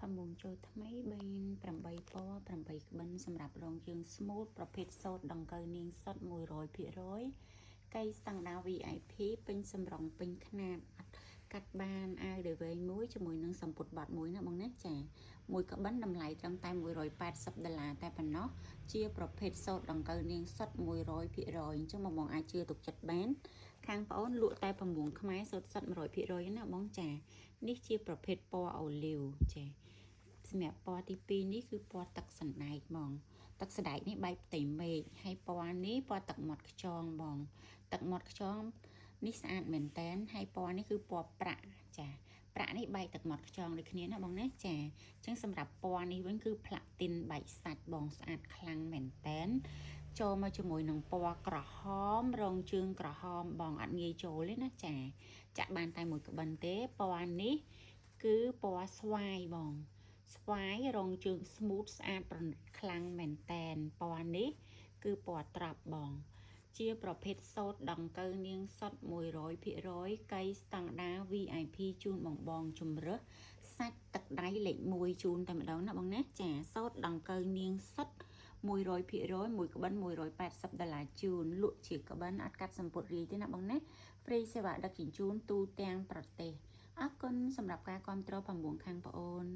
ផាមុំចូលថ្មី3 8ពណ៌8ក្បិនសម្រាប់រងជើង smooth ប្រភេទសូត្រដង្កូវនាងសុទ្ធ 100% កៃស្តង់ដារ VIP ពេញសម្រងពេញខ្នាតកាត់បានអាវដែលវែងមួយជាមួយនឹងសំពត់បាត់មួយណាបងណាចាមួយក្បិនតម្លៃត្រឹមតែ$180តែប៉ុណ្ណោះជាប្រភេទសូត្រដង្កូវនាងសុទ្ធ 100% អញ្ចឹងបងអាចជឿទុកចិត្តបានខាងប្អូនលក់តែ6ខ្មែរសូត្រសុទ្ធ 100% ណាបងចានេះជាប្រភេទពណ៌អូលីវចាសម្រាប់ពណ៌ទី2នេះគឺពណ៌ទឹកសណ្ដែកបងទឹកសណ្ដែកនេះបែកផ្ទៃមេឃហើយពណ៌នេះពណ៌ទឹកមាត់ខ្យងបងទឹកមាត់ខ្យងនេះស្អាតមែនតែនហើយពណ៌នេះគឺពណ៌ប្រាក់ចាប្រាក់នេះបែកទឹកមាត់ខ្យងដូចគ្នាណាបងណាចាអញ្ចឹងសម្រាប់ពណ៌នេះវិញគឺផ្លាទីនបែកសាច់បងស្អាតខ្លាំងមែនតែនចូលមកជាមួយនឹងពណ៌ក្រហមរងជើងក្រហមបងអត់ងាយចូលទេណាចាចាក់បានតែមួយក្បិនទេពណ៌នេះគឺពណ៌ស្វាយបងស្វាយរងជើង smooth ស្អាតប្រណិតខ្លាំងមែនតែនពណ៌នេះគឺពណ៌ត្រាប់បងជាប្រភេទសូត្រដង្កូវនាងសុទ្ធ 100% កៃស្តង់ដារ VIP ជូនបងជំរើសសាច់ទឹកដៃលេខ1ជូនតែម្ដងណាបងណាចាសូត្រដង្កូវនាងសុទ្ធ 100% មួយក្បិន$180ជូនលក់ជាក្បិនអត់កាត់សម្ពុតរាយទេណាបងណា free សេវាដឹកជញ្ជូនទូទាំងប្រទេសអរគុណសម្រាប់ការគាំទ្រផាមួងខាងប្អូន